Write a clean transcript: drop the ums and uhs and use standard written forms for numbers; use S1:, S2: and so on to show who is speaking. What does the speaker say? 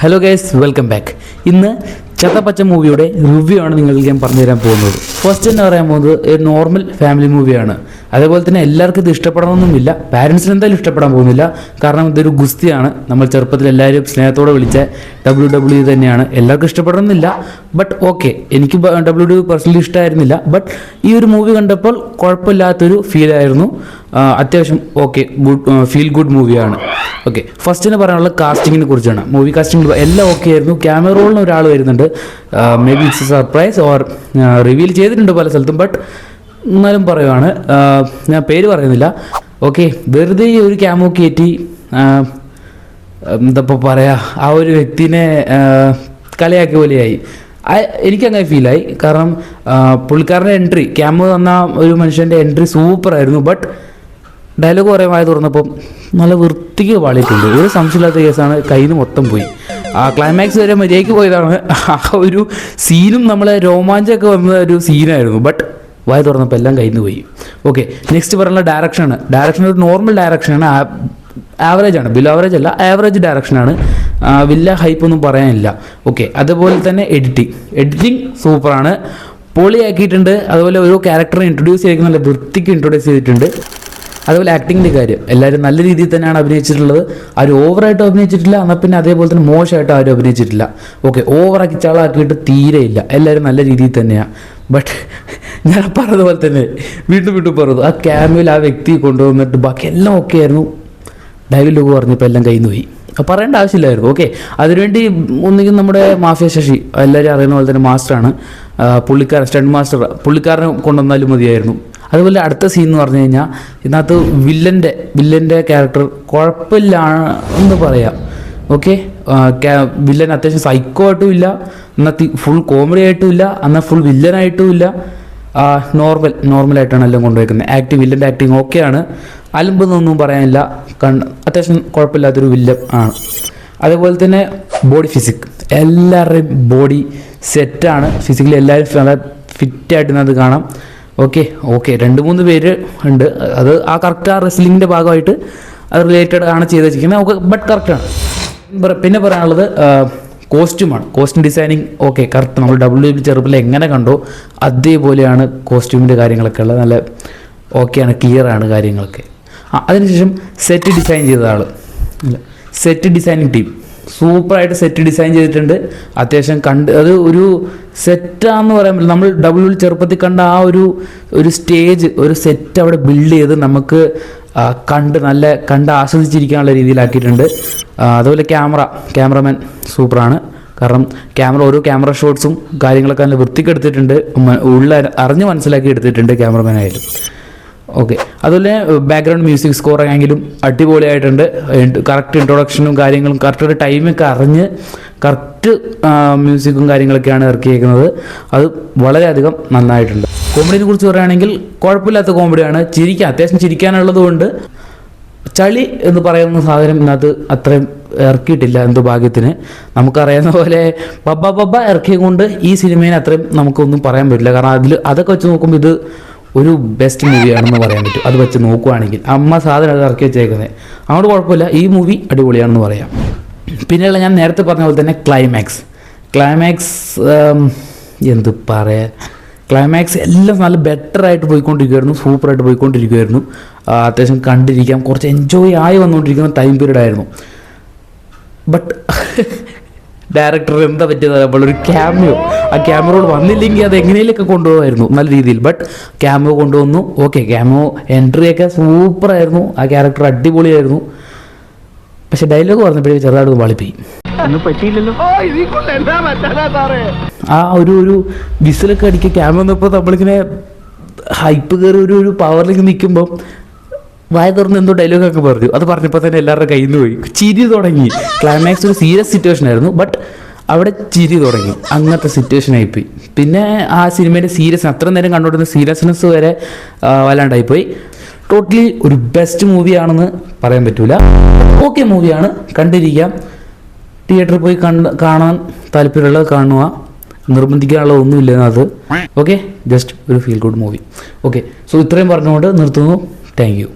S1: Hello guys, welcome back. ഇന്ന് ചത്തപ്പച്ച മൂവിയുടെ review ആണ് നിങ്ങൾക്ക് ഞാൻ പറഞ്ഞു തരാൻ പോകുന്നത്. ഫസ്റ്റ് എന്ന് പറയാൻ പോകുന്നത് ഒരു നോർമൽ ഫാമിലി മൂവിയാണ്. അതേപോലെ തന്നെ എല്ലാവർക്കും ഇത് ഇഷ്ടപ്പെടണമെന്നുമില്ല. പാരൻസിന് എന്തായാലും ഇഷ്ടപ്പെടാൻ പോകുന്നില്ല. കാരണം ഇതൊരു ഗുസ്തിയാണ്. നമ്മൾ ചെറുപ്പത്തിൽ എല്ലാവരും സ്നേഹത്തോടെ വിളിച്ച WWE തന്നെയാണ്. എല്ലാവർക്കും ഇഷ്ടപ്പെടണമെന്നില്ല. ബട്ട് ഓക്കെ, എനിക്ക് WWE പേഴ്സണലി ഇഷ്ടമായിരുന്നില്ല. ബട്ട് ഈ ഒരു മൂവി കണ്ടപ്പോൾ കുഴപ്പമില്ലാത്തൊരു ഫീലായിരുന്നു. അത്യാവശ്യം ഓക്കെ, ഫീൽ ഗുഡ് മൂവിയാണ്. ഓക്കെ, ഫസ്റ്റിന് പറയാനുള്ള കാസ്റ്റിങ്ങിനെ കുറിച്ചാണ്. മൂവി കാസ്റ്റിംഗ് എല്ലാം ഓക്കെ ആയിരുന്നു. ക്യാമറ റോളിന് ഒരാൾ വരുന്നുണ്ട്. May be it's A surprise or reveal ചെയ്തിട്ടുണ്ട് പല സ്ഥലത്തും. ബട്ട് എന്നാലും പറയുവാണ്, ഞാൻ പേര് പറയുന്നില്ല. ഓക്കെ, വെറുതെ ഒരു ക്യാമോ കയറ്റി എന്താ പറയുക, ആ ഒരു വ്യക്തിനെ കളിയാക്കിയ പോലെയായി. എനിക്കങ്ങനെ ഫീലായി. കാരണം പുള്ളിക്കാരൻ്റെ എൻട്രി, ക്യാമോ തന്ന ഒരു മനുഷ്യൻ്റെ എൻട്രി സൂപ്പറായിരുന്നു. ബട്ട് ഡയലോഗ് കുറേ വായ തുറന്നപ്പം നല്ല വൃത്തിക്ക് പാളിയിട്ടുണ്ട്. ഒരു സംശയമില്ലാത്ത കേസാണ്. കയ്യിൽ നിന്ന് മൊത്തം പോയി. ആ ക്ലൈമാക്സ് വരെ മര്യാദയ്ക്ക് പോയതാണ്. ആ ഒരു സീനും നമ്മളെ രോമാഞ്ചമൊക്കെ വന്ന ഒരു സീനായിരുന്നു. ബട്ട് വായ തുറന്നപ്പോൾ എല്ലാം കയ്യിൽ നിന്ന് പോയി. ഓക്കെ, നെക്സ്റ്റ് പറയാനുള്ള ഡയറക്ഷനാണ്. ഡയറക്ഷൻ ഒരു നോർമൽ ഡയറക്ഷനാണ്. ആവറേജ് ആണ്, ബിലോ ആവറേജ് അല്ല, ആവറേജ് ഡയറക്ഷനാണ്. വലിയ ഹൈപ്പൊന്നും പറയാനില്ല. ഓക്കെ, അതുപോലെ തന്നെ എഡിറ്റിംഗ് സൂപ്പറാണ്, പൊളിയാക്കിയിട്ടുണ്ട്. അതുപോലെ ഓരോ ക്യാരക്ടറെ ഇൻട്രൊഡ്യൂസ് ചെയ്തിരിക്കുന്ന നല്ല വൃത്തിക്ക് ഇൻട്രൊഡ്യൂസ് ചെയ്തിട്ടുണ്ട്. അതുപോലെ ആക്ടിങ്ങിൻ്റെ കാര്യം എല്ലാവരും നല്ല രീതിയിൽ തന്നെയാണ് അഭിനയിച്ചിട്ടുള്ളത്. ആരും ഓവറായിട്ട് അഭിനയിച്ചിട്ടില്ല, എന്നാൽ പിന്നെ അതേപോലെ തന്നെ മോശമായിട്ട് ആരും അഭിനയിച്ചിട്ടില്ല. ഓക്കെ, ഓവറാക്കി ചളാക്കിയിട്ട് തീരെയില്ല. എല്ലാവരും നല്ല രീതിയിൽ തന്നെയാണ്. ബട്ട് ഞാൻ പറഞ്ഞതുപോലെ തന്നെ വീണ്ടും പറഞ്ഞു, ആ ക്യാമറയിൽ ആ വ്യക്തി കൊണ്ടുവന്നിട്ട് ബാക്കി എല്ലാം ഓക്കെ ആയിരുന്നു. ഡയലോഗ് പറഞ്ഞപ്പോൾ എല്ലാം കയ്യിൽ നിന്ന് പോയി. പറയേണ്ട ആവശ്യമില്ലായിരുന്നു. ഓക്കെ, അതിനുവേണ്ടി ഒന്നുകിൽ നമ്മുടെ മാഫിയ ശശി, എല്ലാവരും അറിയുന്ന പോലെ തന്നെ മാസ്റ്ററാണ് പുള്ളിക്കാരൻ, സ്റ്റണ്ട് മാസ്റ്റർ, പുള്ളിക്കാരനെ കൊണ്ടുവന്നാലും മതിയായിരുന്നു. അതുപോലെ അടുത്ത സീൻ എന്ന് പറഞ്ഞു കഴിഞ്ഞാൽ ഇതിനകത്ത് വില്ലൻ്റെ ക്യാരക്ടർ കുഴപ്പമില്ല എന്ന് പറയാം. ഓക്കെ, വില്ലൻ അത്യാവശ്യം സൈക്കോ ആയിട്ടും ഇല്ല, എന്നാൽ ഫുൾ കോമഡി ആയിട്ടും ഇല്ല, എന്നാൽ ഫുൾ വില്ലനായിട്ടും ഇല്ല. നോർമലായിട്ടാണ് എല്ലാം കൊണ്ടുവയ്ക്കുന്നത്. വില്ലൻ്റെ ആക്ടിങ് ഓക്കെയാണ്, അലമ്പെന്നൊന്നും പറയാനില്ല. അത്യാവശ്യം കുഴപ്പമില്ലാത്തൊരു വില്ലൻ ആണ്. അതേപോലെ തന്നെ ബോഡി ഫിസിക്, എല്ലാവരുടെയും ബോഡി സെറ്റാണ്. ഫിസിക്കലി എല്ലാവരും നല്ല ഫിറ്റായിട്ട് അത് കാണാം. ഓക്കെ, 2-3 പേര് ഉണ്ട്. അത് ആ കറക്റ്റ് ആ റെസ്ലിങ്ങിൻ്റെ ഭാഗമായിട്ട് അത് റിലേറ്റഡ് ആണ് ചെയ്ത് വെച്ചിരിക്കുന്നത്. ഓക്കെ, ബട്ട് കറക്റ്റാണ്. പിന്നെ പറയാനുള്ളത് കോസ്റ്റ്യൂമാണ്. Costume designing okay, correct. നമ്മൾ WWE ചെറുപ്പിൽ എങ്ങനെ കണ്ടോ അതേപോലെയാണ് കോസ്റ്റ്യൂമിൻ്റെ കാര്യങ്ങളൊക്കെ ഉള്ളത്. നല്ല ഓക്കെയാണ്, ക്ലിയറാണ് കാര്യങ്ങളൊക്കെ. അതിനുശേഷം സെറ്റ് ഡിസൈൻ ചെയ്ത ആൾ, സെറ്റ് ഡിസൈനിങ് ടീം സൂപ്പറായിട്ട് സെറ്റ് ഡിസൈൻ ചെയ്തിട്ടുണ്ട്. അത്യാവശ്യം അത് ഒരു സെറ്റാന്ന് പറയാൻ പറ്റില്ല. നമ്മൾ WWE ചെറുപ്പത്തിൽ കണ്ട ആ ഒരു സ്റ്റേജ്, ഒരു സെറ്റ് അവിടെ ബിൽഡ് ചെയ്ത് നമുക്ക് കണ്ട് ആസ്വദിച്ചിരിക്കാനുള്ള രീതിയിലാക്കിയിട്ടുണ്ട്. അതുപോലെ ക്യാമറമാൻ സൂപ്പറാണ്. കാരണം ഓരോ ക്യാമറ ഷോട്ട്സും കാര്യങ്ങളൊക്കെ നല്ല വൃത്തിക്കെടുത്തിട്ടുണ്ട്. അറിഞ്ഞ് മനസ്സിലാക്കി എടുത്തിട്ടുണ്ട് ക്യാമറമാനായാലും. ഓക്കെ, അതുപോലെ ബാക്ക്ഗ്രൗണ്ട് മ്യൂസിക് സ്കോർ ആണെങ്കിലും അടിപൊളിയായിട്ടുണ്ട്. കറക്റ്റ് ഇൻട്രൊഡക്ഷനും കാര്യങ്ങളും കറക്റ്റ് ഒരു ടൈമൊക്കെ അറിഞ്ഞ് കറക്റ്റ് മ്യൂസിക്കും കാര്യങ്ങളൊക്കെയാണ് ഇറക്കിയേക്കുന്നത്. അത് വളരെയധികം നന്നായിട്ടുണ്ട്. കോമഡിനെ കുറിച്ച് പറയുകയാണെങ്കിൽ കുഴപ്പമില്ലാത്ത കോമഡിയാണ്. അത്യാവശ്യം ചിരിക്കാനുള്ളത് കൊണ്ട് ചളി എന്ന് പറയുന്ന സാധനം ഇതിനകത്ത് അത്രയും ഇറക്കിയിട്ടില്ല. എന്തോ ഭാഗ്യത്തിന്. നമുക്കറിയാവുന്ന പോലെ ബബ്ബ ഇറക്കിയത് കൊണ്ട് ഈ സിനിമേനെ അത്രയും നമുക്കൊന്നും പറയാൻ പറ്റില്ല. കാരണം അതൊക്കെ വെച്ച് നോക്കുമ്പോൾ ഇത് ഒരു ബെസ്റ്റ് മൂവിയാണെന്ന് പറയാൻ പറ്റും. അത് വെച്ച് നോക്കുകയാണെങ്കിൽ സാധനം അത് ഇറക്കി വെച്ചേക്കുന്നത് അങ്ങോട്ട് കുഴപ്പമില്ല. ഈ മൂവി അടിപൊളിയാണെന്ന് പറയാം. പിന്നെയുള്ള ഞാൻ നേരത്തെ പറഞ്ഞ പോലെ തന്നെ ക്ലൈമാക്സ് എന്ത് പറയാൻ, ക്ലൈമാക്സ് എല്ലാം നല്ല ബെറ്ററായിട്ട് പോയിക്കൊണ്ടിരിക്കുമായിരുന്നു, സൂപ്പറായിട്ട് പോയിക്കൊണ്ടിരിക്കുമായിരുന്നു. അത്യാവശ്യം കണ്ടിരിക്കാം, കുറച്ച് എൻജോയ് ആയി വന്നുകൊണ്ടിരിക്കുന്ന ടൈം പീരീഡ് ആയിരുന്നു. ബട്ട് ഡയറക്ടർ എന്താ പറ്റിയത്, നമ്മളൊരു ആ ക്യാമറയോട് വന്നില്ലെങ്കിൽ അത് എങ്ങനെയൊക്കെ കൊണ്ടുപോകുമായിരുന്നു നല്ല രീതിയിൽ. ബട്ട് ക്യാമറ കൊണ്ടുവന്നു. ഓക്കെ, ക്യാമറ എൻട്രിയൊക്കെ സൂപ്പറായിരുന്നു. ആ ക്യാരക്ടർ അടിപൊളിയായിരുന്നു. പക്ഷെ ഡയലോഗ് പറഞ്ഞപ്പോഴേക്കും ചെറുതായിട്ട് വാളിപ്പോയി. ആ ഒരു വിസിലൊക്കെ അടിക്കുക ക്യാമറ നിന്നപ്പോൾ നമ്മളിങ്ങനെ ഹൈപ്പ് കയറി ഒരു പവറിലേക്ക് നിൽക്കുമ്പോൾ വായ തുറന്ന് എന്തോ ഡയലോഗൊക്കെ പറഞ്ഞു. അത് പറഞ്ഞപ്പോൾ തന്നെ എല്ലാവരുടെ കയ്യിൽ നിന്ന് പോയി. ചിരി തുടങ്ങി. ക്ലൈമാക്സ് ഒരു സീരിയസ് സിറ്റുവേഷൻ ആയിരുന്നു. ബട്ട് അവിടെ ചിരി തുടങ്ങി. അങ്ങനത്തെ സിറ്റുവേഷൻ ആയിപ്പോയി. പിന്നെ ആ സിനിമേൻ്റെ അത്ര നേരം കണ്ടുകൊണ്ടിരുന്ന സീരിയസ്നെസ് വരെ വല്ലാണ്ടായിപ്പോയി. ടോട്ടലി ഒരു ബെസ്റ്റ് മൂവിയാണെന്ന് പറയാൻ പറ്റൂല. ഓക്കെ മൂവിയാണ്, കണ്ടിരിക്കാം. തിയേറ്ററിൽ പോയി കാണാൻ താല്പര്യമുള്ളത് കാണുക. നിർബന്ധിക്കാനുള്ള ഒന്നുമില്ല അത്. ഓക്കെ, ജസ്റ്റ് ഒരു feel good movie. Okay, so ഇത്രയും പറഞ്ഞുകൊണ്ട് നിർത്തുന്നു. Thank you.